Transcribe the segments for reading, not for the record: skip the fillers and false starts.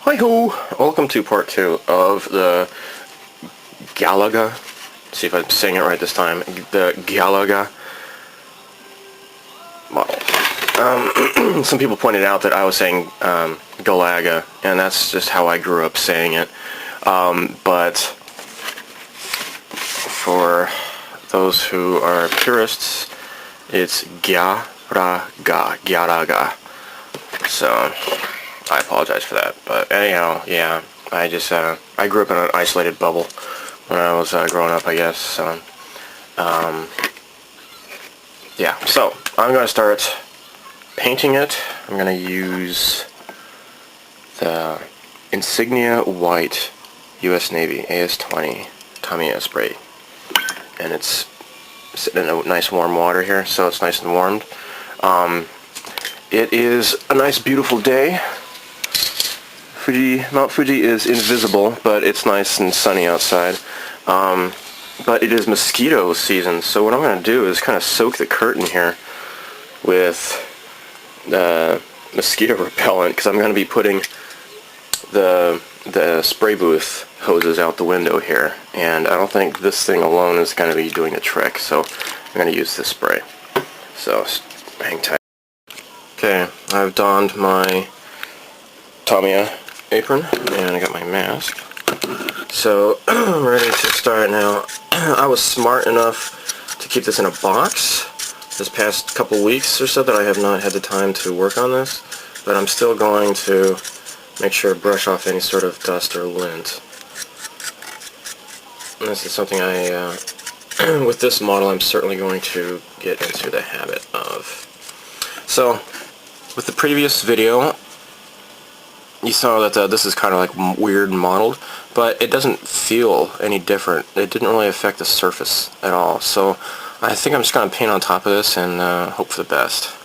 Hi-ho! Welcome to part 2 of the Galaga. Let's see if I'm saying it right this time. The Galaga model. Some people pointed out that I was saying Galaga, and that's just how I grew up saying it. But for those who are purists, it's Galaga. So I apologize for that, but anyhow, yeah, I grew up in an isolated bubble when I was growing up, I guess, so, yeah, so, I'm going to start painting it. I'm going to use the Insignia White US Navy AS-20 Tamiya spray, and it's sitting in a nice warm water here, so it's nice and warmed. It is a nice beautiful day. Mount Fuji is invisible, but it's nice and sunny outside. But it is mosquito season, so what I'm going to do is kind of soak the curtain here with mosquito repellent, because I'm going to be putting the spray booth hoses out the window here, and I don't think this thing alone is going to be doing the trick, so I'm going to use this spray. So hang tight. Okay, I've donned my Tamiya apron, and I got my mask. So, I'm ready to start now. I was smart enough to keep this in a box this past couple weeks or so that I have not had the time to work on this, but I'm still going to make sure to brush off any sort of dust or lint. And this is something with this model, I'm certainly going to get into the habit of. So, with the previous video, you saw that this is kind of like weird and mottled, but it doesn't feel any different. It didn't really affect the surface at all. So I think I'm just going to paint on top of this and hope for the best.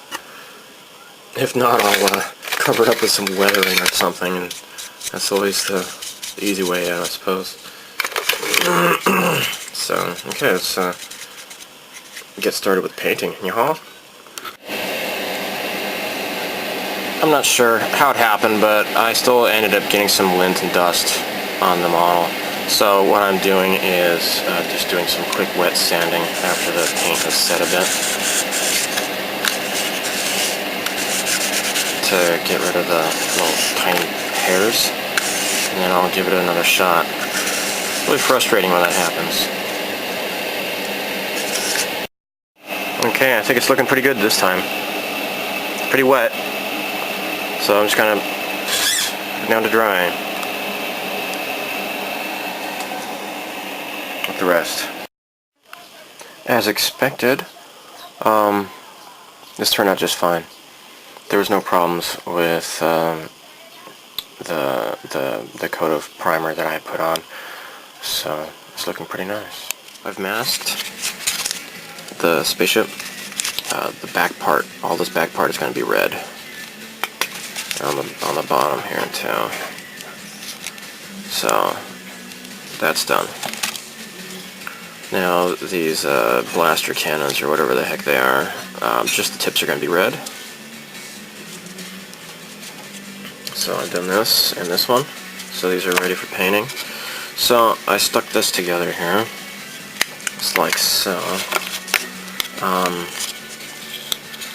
If not, I'll cover it up with some weathering or something, and that's always the easy way out, I suppose. So, okay, let's get started with painting. Yaha? I'm not sure how it happened, but I still ended up getting some lint and dust on the model. So what I'm doing is just doing some quick wet sanding after the paint has set a bit to get rid of the little tiny hairs, and then I'll give it another shot. It's really frustrating when that happens. Okay, I think it's looking pretty good this time. It's pretty wet. So I'm just kind of down to dry with the rest. As expected, this turned out just fine. There was no problems with the coat of primer that I had put on, so it's looking pretty nice. I've masked the spaceship. The back part, all this back part is going to be red. On the bottom here too. So that's done. Now these blaster cannons, or whatever the heck they are, just the tips are going to be red. So I've done this and this one. So these are ready for painting. So I stuck this together here. It's like so.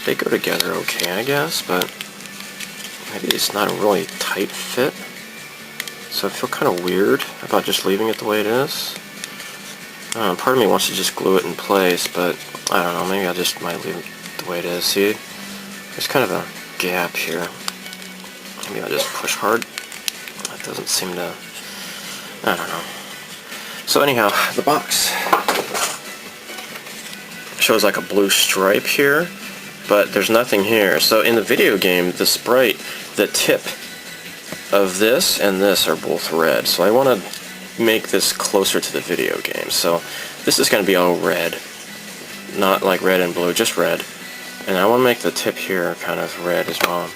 They go together okay, I guess, but maybe it's not a really tight fit, so I feel kind of weird about just leaving it the way it is. Part of me wants to just glue it in place, but I don't know, maybe I just might leave it the way it is. See, there's kind of a gap here. Maybe I'll just push hard. That doesn't seem to, I don't know. So anyhow, the box shows like a blue stripe here, but there's nothing here. So in the video game, the sprite, the tip of this and this are both red. So I want to make this closer to the video game. So this is going to be all red. Not like red and blue, just red. And I want to make the tip here kind of red as well.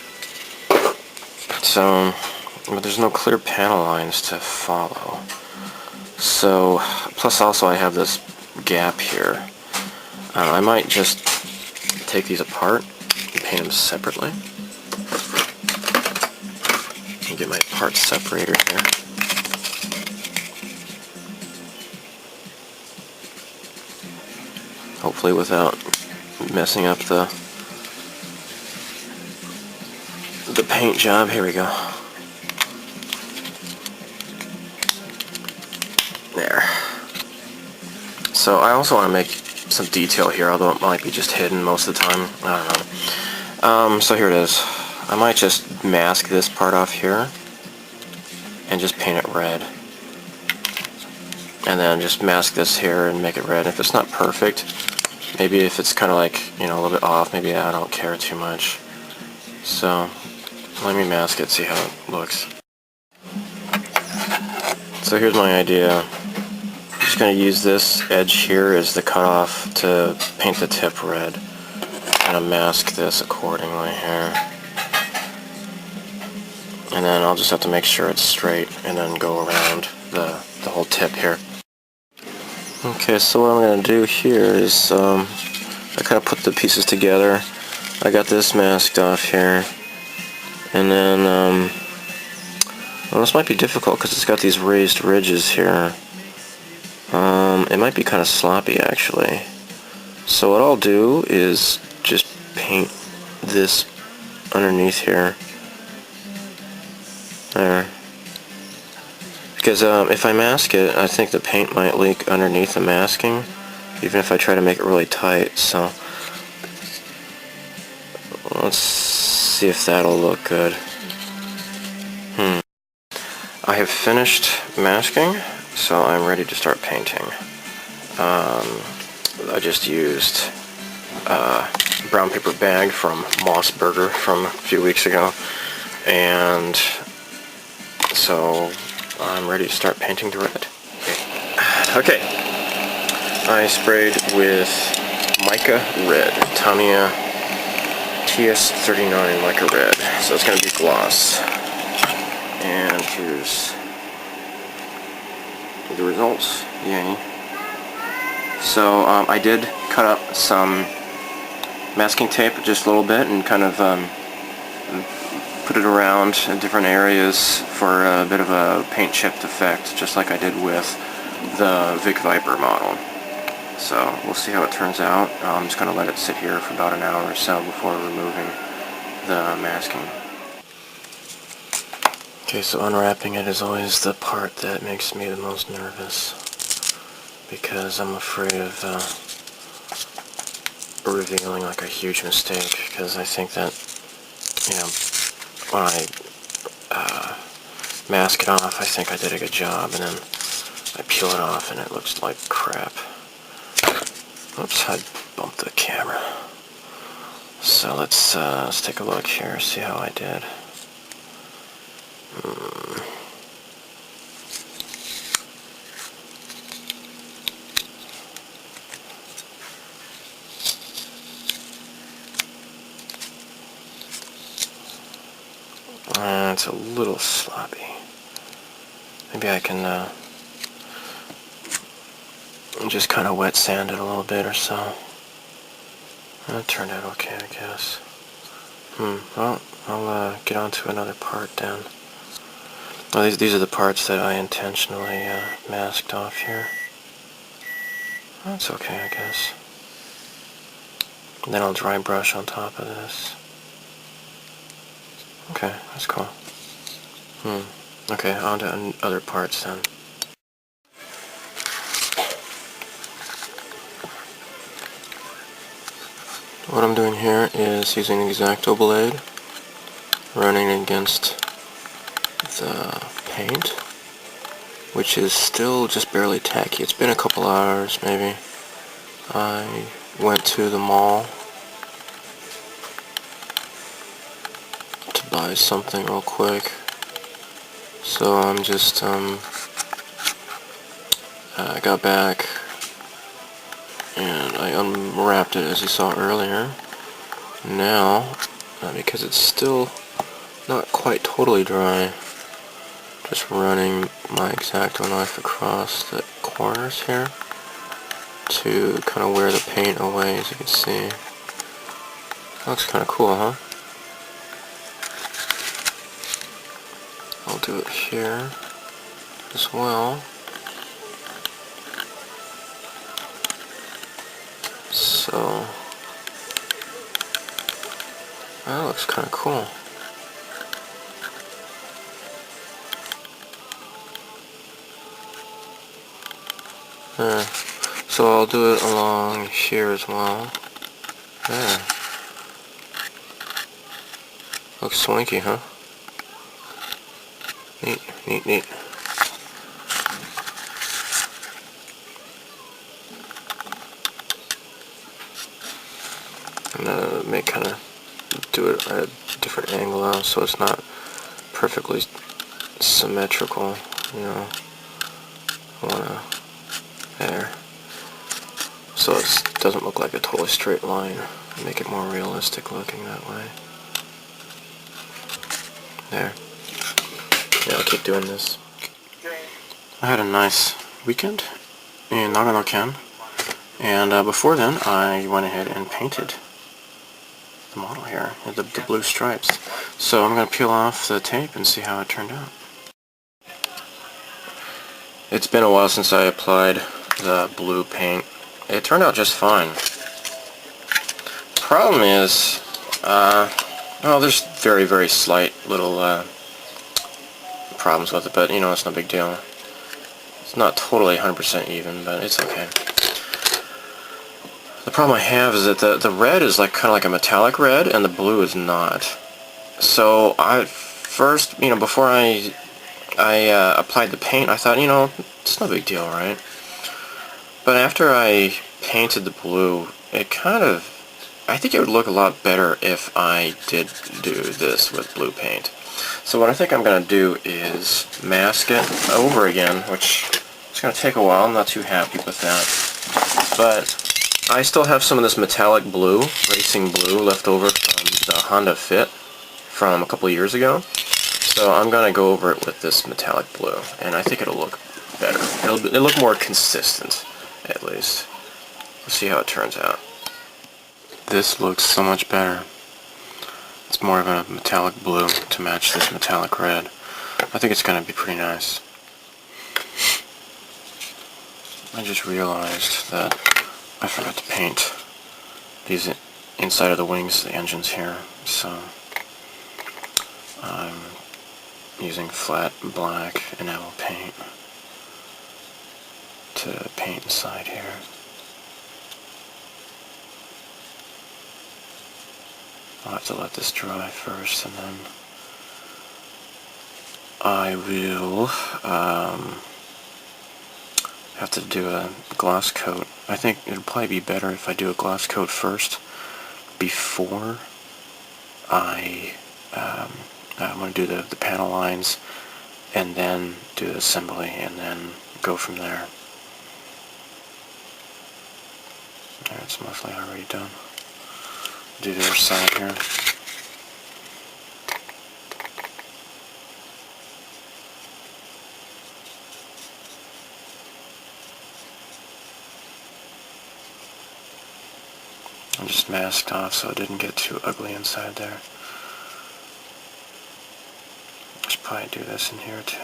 So, but there's no clear panel lines to follow. So, plus also I have this gap here. I might just take these apart and paint them separately. And get my parts separator here. Hopefully without messing up the paint job. Here we go. There. So I also want to make some detail here, although it might be just hidden most of the time. I don't know. So here it is. I might just mask this part off here and just paint it red. And then just mask this here and make it red. If it's not perfect, maybe if it's kind of like, you know, a little bit off, maybe I don't care too much. So let me mask it, see how it looks. So here's my idea. I'm just going to use this edge here as the cutoff to paint the tip red. I'm going to mask this accordingly here. And then I'll just have to make sure it's straight and then go around the whole tip here. Okay, so what I'm going to do here is I kind of put the pieces together. I got this masked off here. And then, well, this might be difficult because it's got these raised ridges here. It might be kind of sloppy actually. So what I'll do is just paint this underneath here. There. Because if I mask it, I think the paint might leak underneath the masking, even if I try to make it really tight. So let's see if that'll look good. I have finished masking, so I'm ready to start painting. I just used a brown paper bag from Moss Burger from a few weeks ago, and so I'm ready to start painting the red. Okay. I sprayed with Mica Red, Tamiya TS39 Mica Red, so it's going to be gloss. And here's the results. Yay. So I did cut up some masking tape just a little bit and kind of put it around in different areas for a bit of a paint chipped effect, just like I did with the Vic Viper model. So we'll see how it turns out. I'm just going to let it sit here for about an hour or so before removing the masking. Okay, so unwrapping it is always the part that makes me the most nervous, because I'm afraid of revealing like a huge mistake, because I think that, you know, when I mask it off, I think I did a good job, and then I peel it off and it looks like crap. Oops, I bumped the camera. So let's take a look here, see how I did. It's a little sloppy. Maybe I can just kind of wet sand it a little bit or so. That turned out okay, I guess. Well, I'll get on to another part then. Well, these are the parts that I intentionally masked off here. That's okay, I guess. And then I'll dry brush on top of this. Okay, that's cool. Okay, on to other parts then. What I'm doing here is using an X-Acto blade, running against the paint, which is still just barely tacky. It's been a couple hours, maybe. I went to the mall to buy something real quick, so I'm just I got back and I unwrapped it as you saw earlier. Now, because it's still not quite totally dry, just running my X-Acto knife across the corners here to kind of wear the paint away, as you can see. Looks kind of cool, huh? I'll do it here as well. So that looks kind of cool. There. So I'll do it along here as well. There. Looks swanky, huh? Neat, neat, neat. I'm gonna kind of do it at a different angle now, so it's not perfectly symmetrical. You know, I wanna there, so it doesn't look like a totally straight line. Make it more realistic looking that way. There. Yeah, I'll keep doing this. I had a nice weekend in Nagano-ken, and before then I went ahead and painted the model here, the blue stripes. So I'm going to peel off the tape and see how it turned out. It's been a while since I applied the blue paint. It turned out just fine. Problem is, well, there's very, very slight little problems with it, but you know, it's no big deal. It's not totally 100% even, but it's okay. The problem I have is that the red is like kind of like a metallic red, and the blue is not. So I first, you know, before I applied the paint, I thought, you know, it's no big deal, right? But after I painted the blue, it kind of, I think it would look a lot better if I did do this with blue paint. So what I think I'm going to do is mask it over again, which is going to take a while. I'm not too happy with that. But I still have some of this metallic blue, racing blue, left over from the Honda Fit from a couple of years ago. So I'm going to go over it with this metallic blue, and I think it'll look better. It'll look more consistent, at least. Let's see how it turns out. This looks so much better. It's more of a metallic blue to match this metallic red. I think it's going to be pretty nice. I just realized that I forgot to paint these inside of the wings, the engines here, so I'm using flat black enamel paint to paint inside here. I'll have to let this dry first, and then I will have to do a gloss coat. I think it'd probably be better if I do a gloss coat first before I'm going to do the panel lines, and then do the assembly, and then go from there. There, it's mostly already done. Do the other side here. I just masked off so it didn't get too ugly inside there. I should probably do this in here too.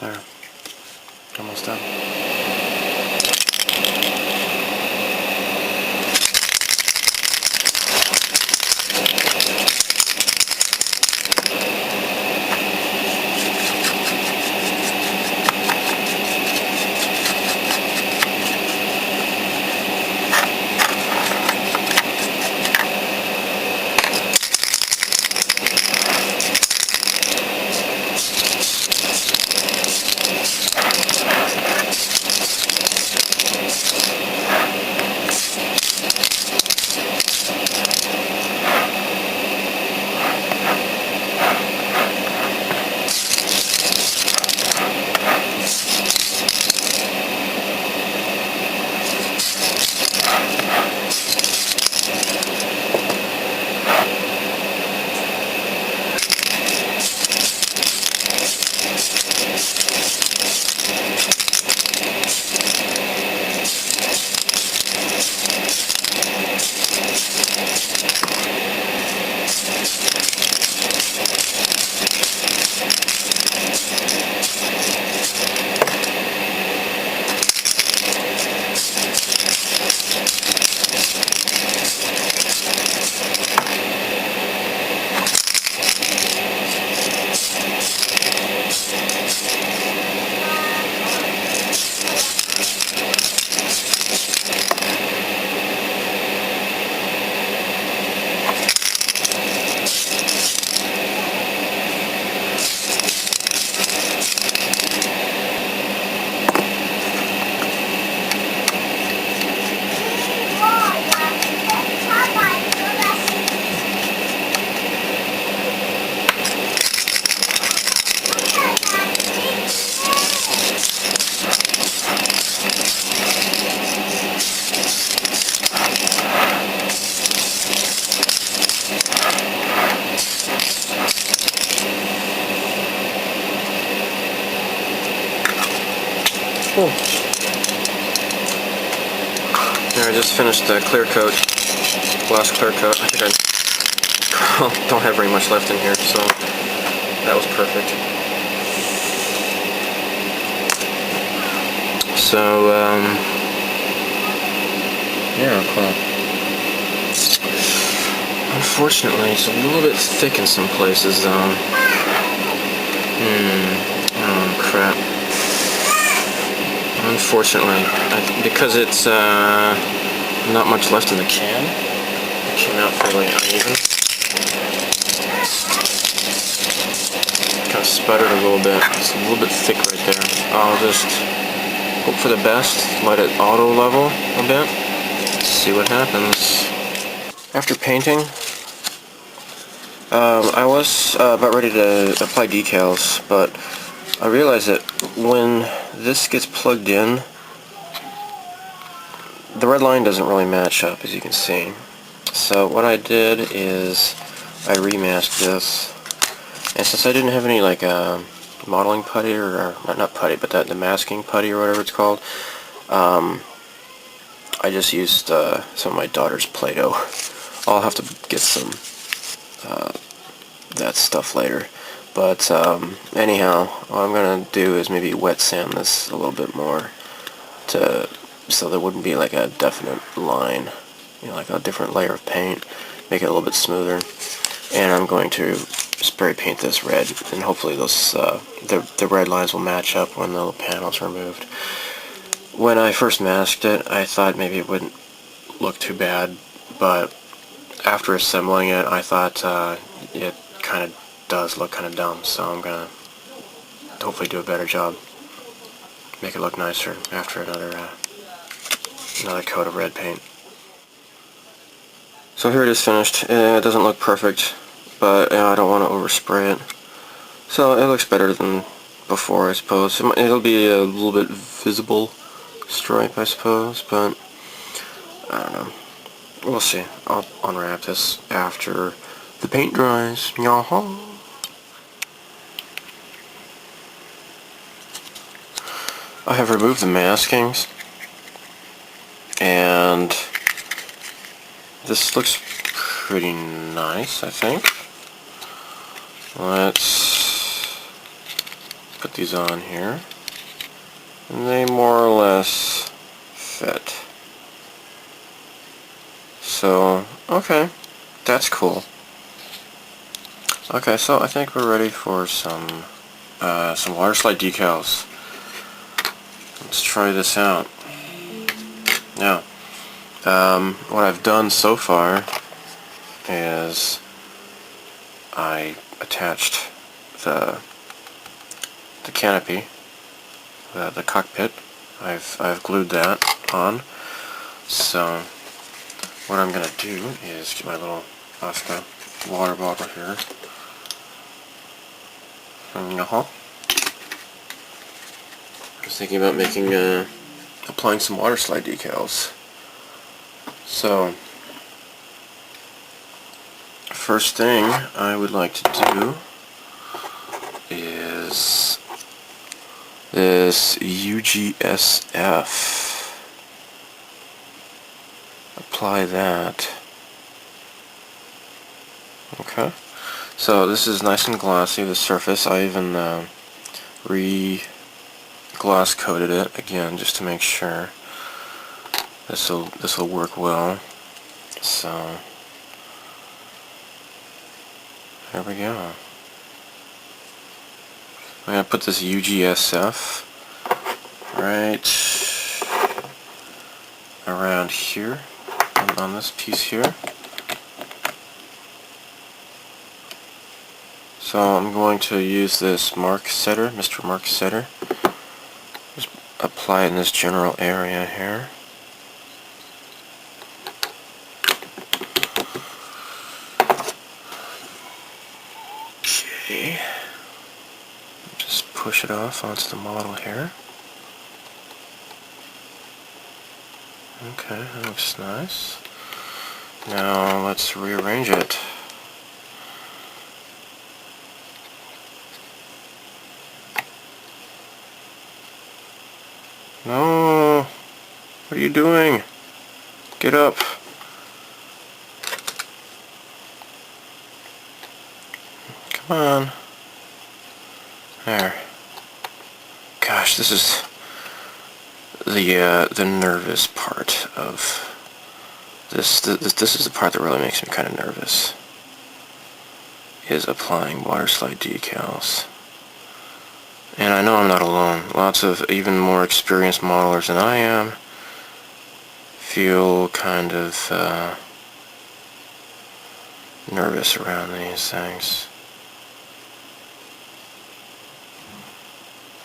There. Almost done. Cool. There, I just finished the clear coat, glass clear coat. I think I don't have very much left in here, so that was perfect. So, yeah, cool. Unfortunately, it's a little bit thick in some places, though. Oh, crap. Unfortunately, because it's not much left in the can, it came out fairly uneven. Kind of sputtered a little bit. It's a little bit thick right there. I'll just hope for the best, let it auto level a bit, see what happens. After painting, I was about ready to apply decals, but I realized that when this gets plugged in, the red line doesn't really match up, as you can see. So what I did is I remasked this, and since I didn't have any like modeling putty, or not putty, but the masking putty or whatever it's called, I just used some of my daughter's Play-Doh. I'll have to get some that stuff later. But anyhow, what I'm going to do is maybe wet sand this a little bit more so there wouldn't be like a definite line, you know, like a different layer of paint, make it a little bit smoother. And I'm going to spray paint this red, and hopefully those the red lines will match up when the little panels are removed. When I first masked it, I thought maybe it wouldn't look too bad, but after assembling it, I thought it kind of does look kind of dumb, so I'm gonna hopefully do a better job, make it look nicer after another coat of red paint. So here it is finished. It doesn't look perfect, but I don't want to overspray it, so it looks better than before, I suppose. It'll be a little bit visible stripe, I suppose, but I don't know. We'll see. I'll unwrap this after the paint dries. Yaha. I have removed the maskings, and this looks pretty nice, I think. Let's put these on here, and they more or less fit. So, okay, that's cool. Okay, so I think we're ready for some water slide decals. Let's try this out. Now, what I've done so far is I attached the canopy, the cockpit. I've glued that on. So what I'm gonna do is get my little Oscar water bottle here. I was thinking about applying some water slide decals. So, first thing I would like to do is this UGSF. Apply that. Okay. So this is nice and glossy, the surface. I even re-gloss coated it again just to make sure this will work well. So there we go. I'm gonna put this UGSF right around here on this piece here. So I'm going to use this mark setter, Mr. Mark Setter. Just apply it in this general area here. Okay. Just push it off onto the model here. Okay, that looks nice. Now let's rearrange it. No! What are you doing? Get up! Come on. There. Gosh, this is the nervous part of this. This is the part that really makes me kind of nervous. Is applying water slide decals. And I know I'm not alone. Lots of even more experienced modelers than I am feel kind of nervous around these things.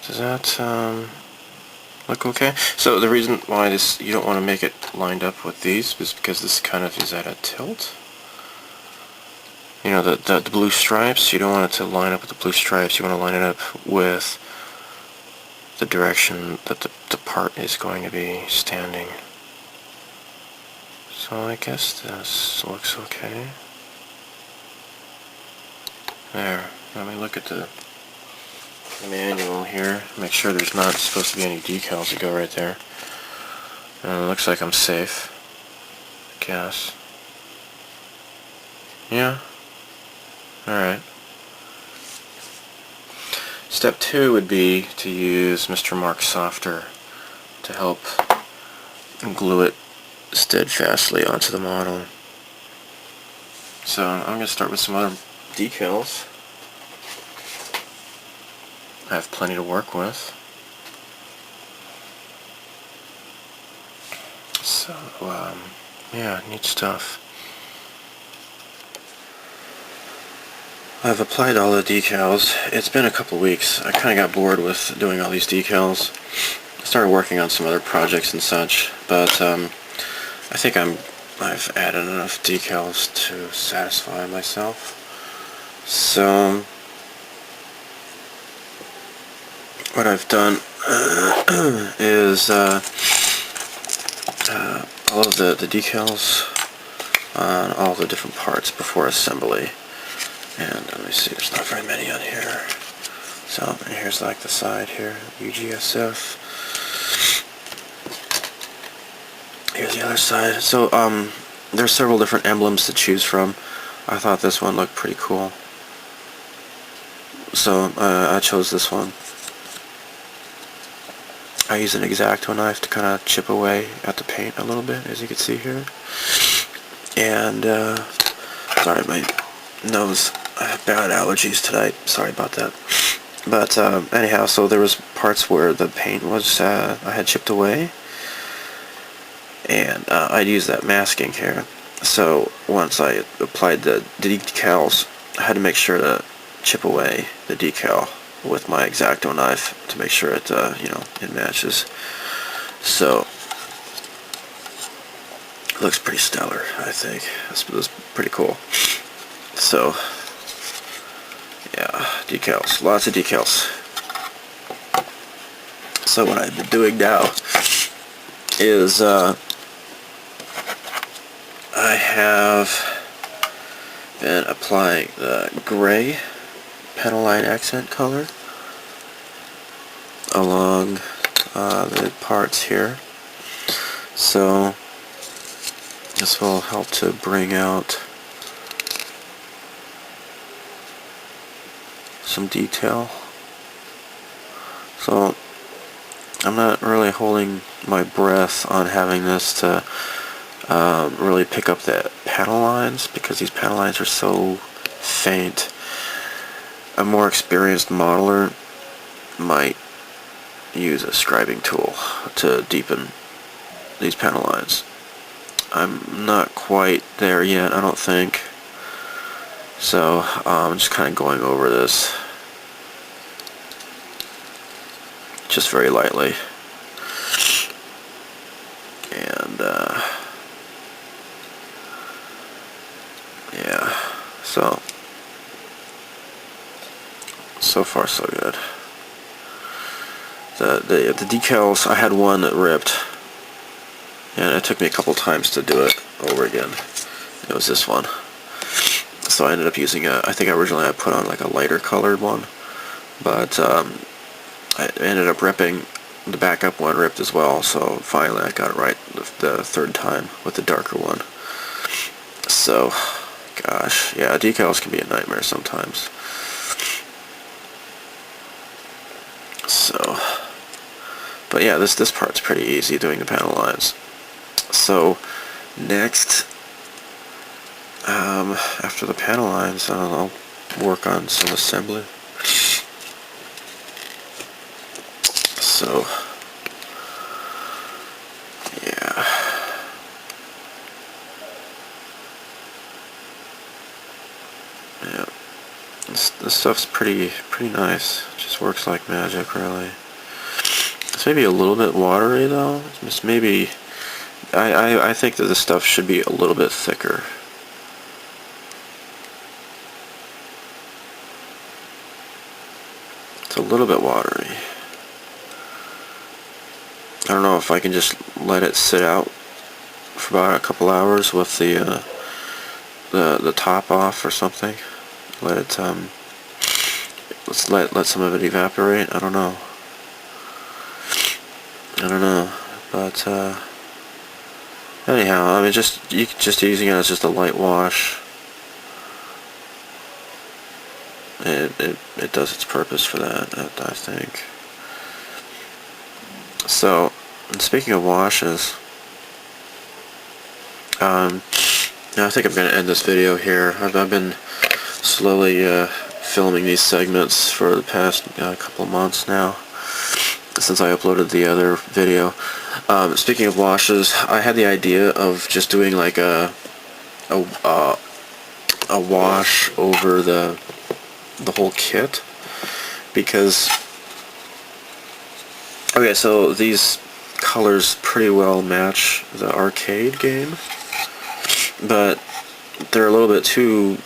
Does that look okay? So the reason why you don't want to make it lined up with these is because this kind of is at a tilt. You know, the blue stripes, you don't want it to line up with the blue stripes. You want to line it up with the direction that the part is going to be standing. So I guess this looks okay. There. Let me look at the manual here. Make sure there's not supposed to be any decals that go right there. And it looks like I'm safe. I guess. Yeah. Alright. Step 2 would be to use Mr. Mark Softer to help glue it steadfastly onto the model. So I'm going to start with some other decals. I have plenty to work with. So, yeah, neat stuff. I've applied all the decals. It's been a couple weeks. I kind of got bored with doing all these decals. I started working on some other projects and such, but I think I've added enough decals to satisfy myself. So what I've done is all of the decals on all the different parts before assembly. And let me see, there's not very many on here. So here's like the side here, UGSF. Here's the other side. So there's several different emblems to choose from. I thought this one looked pretty cool. So I chose this one. I use an X-Acto knife to kind of chip away at the paint a little bit, as you can see here. And sorry, my nose. I have bad allergies tonight. Sorry about that. But anyhow, so there was parts where the paint was I had chipped away, and I'd use that masking here. So once I applied the decals, I had to make sure to chip away the decal with my X-Acto knife to make sure it it matches. So it looks pretty stellar, I think. It was pretty cool. So yeah, decals, lots of decals. So what I've been doing now is I have been applying the gray panel line accent color along the parts here. So this will help to bring out some detail. So I'm not really holding my breath on having this to really pick up the panel lines, because these panel lines are so faint. A more experienced modeler might use a scribing tool to deepen these panel lines. I'm not quite there yet, I don't think. So I'm just kind of going over this just very lightly. And yeah, so far so good. The decals, I had one that ripped, and it took me a couple times to do it over again. It was this one. So I ended up using I think originally I put on like a lighter colored one, but I ended up ripping the backup one ripped as well, so finally I got it right the third time with the darker one. So, gosh, yeah, decals can be a nightmare sometimes. So, but yeah, this part's pretty easy, doing the panel lines. So, next, after the panel lines, I'll work on some assembly. So, yeah. Yeah. This stuff's pretty nice. It just works like magic, really. It's maybe a little bit watery, though. It's maybe... I think that this stuff should be a little bit thicker. It's a little bit watery. I don't know if I can just let it sit out for about a couple hours with the top off or something. Let it let some of it evaporate. I don't know, but anyhow, I mean, just using it as just a light wash, it does its purpose for that, I think. So, and speaking of washes, now I think I'm going to end this video here. I've been slowly filming these segments for the past couple of months now, since I uploaded the other video. Speaking of washes, I had the idea of just doing like a wash over the whole kit, because okay, so these colors pretty well match the arcade game, but they're a little bit too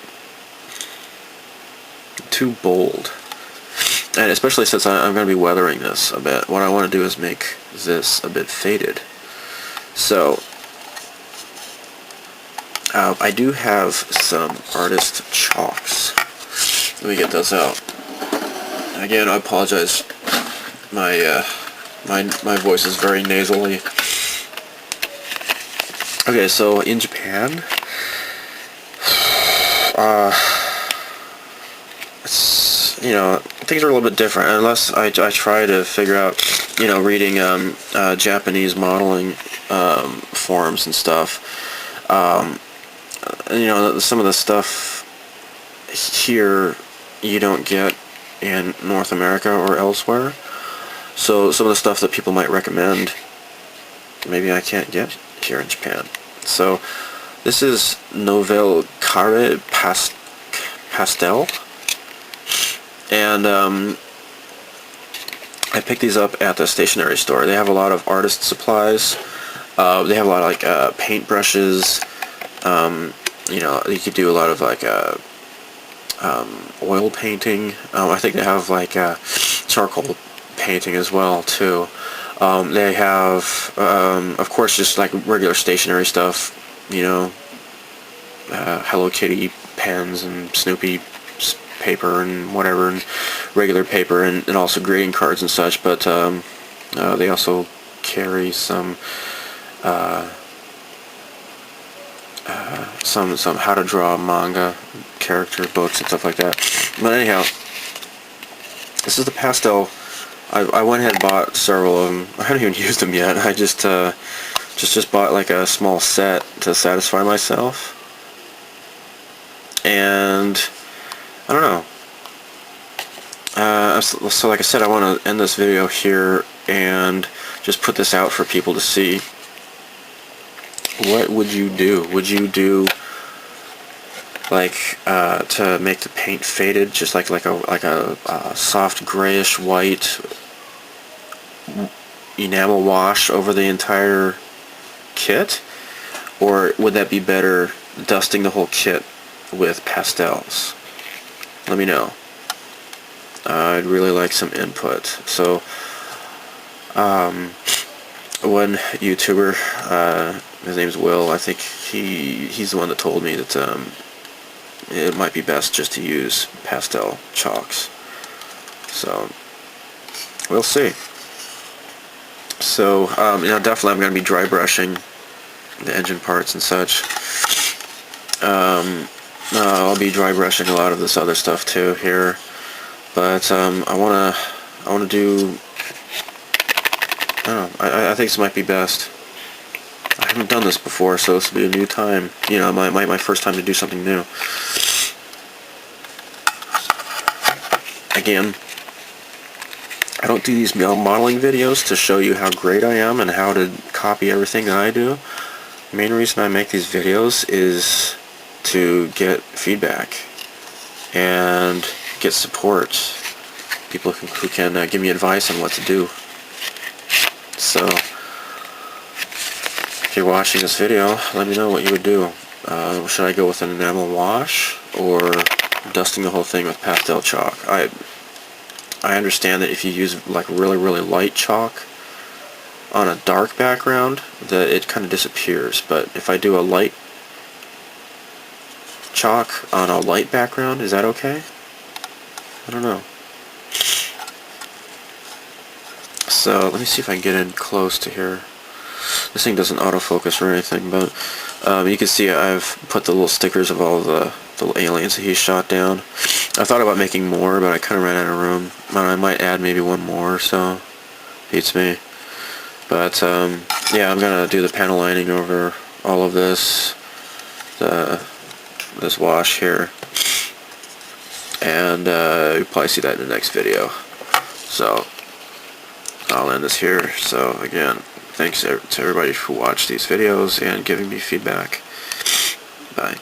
bold, and especially since I'm going to be weathering this a bit, what I want to do is make this a bit faded. So I do have some artist chalks. Let me get those out. Again, I apologize. My voice is very nasally. Okay, so in Japan, it's, you know, things are a little bit different, unless I try to figure out, you know, reading Japanese modeling forums and stuff. You know, some of the stuff here you don't get in North America or elsewhere. So some of the stuff that people might recommend, maybe I can't get here in Japan. So this is Nouvelle Carré Pastel, and I picked these up at the stationery store. They have a lot of artist supplies. They have a lot of like paint brushes. You know, you could do a lot of like oil painting. I think they have like charcoal painting as well too. They have, of course, just like regular stationery stuff. You know, Hello Kitty pens and Snoopy paper and whatever, and regular paper, and also greeting cards and such. But they also carry some how to draw manga character books and stuff like that. But anyhow, this is the pastel. I went ahead and bought several of them. I haven't even used them yet. I just bought like a small set to satisfy myself. And I don't know. So like I said, I want to end this video here and just put this out for people to see. What would you do? Would you do like to make the paint faded, just like a soft grayish white enamel wash over the entire kit, or would that be better dusting the whole kit with pastels? Let me know. I'd really like some input. So one YouTuber, his name's Will, I think he's the one that told me that it might be best just to use pastel chalks. So we'll see. So, you know, definitely I'm going to be dry brushing the engine parts and such. I'll be dry brushing a lot of this other stuff too here, but I wanna do. I don't know. I think this might be best. I haven't done this before, so this will be a new time. You know, my first time to do something new. Again, I don't do these modeling videos to show you how great I am and how to copy everything that I do. The main reason I make these videos is to get feedback and get support. People who can give me advice on what to do. So, if you're watching this video, let me know what you would do. Should I go with an enamel wash or dusting the whole thing with pastel chalk? I understand that if you use like really light chalk on a dark background, that it kind of disappears. But if I do a light chalk on a light background, is that okay? I don't know. So let me see if I can get in close to here. This thing doesn't autofocus or anything, but you can see I've put the little stickers of all the little aliens that he shot down. I thought about making more, but I kind of ran out of room. I might add maybe one more or so. Beats me. But yeah, I'm gonna do the panel lining over all of this, this wash here, and you'll probably see that in the next video. So I'll end this here. So again, thanks to everybody who watched these videos and giving me feedback. Bye.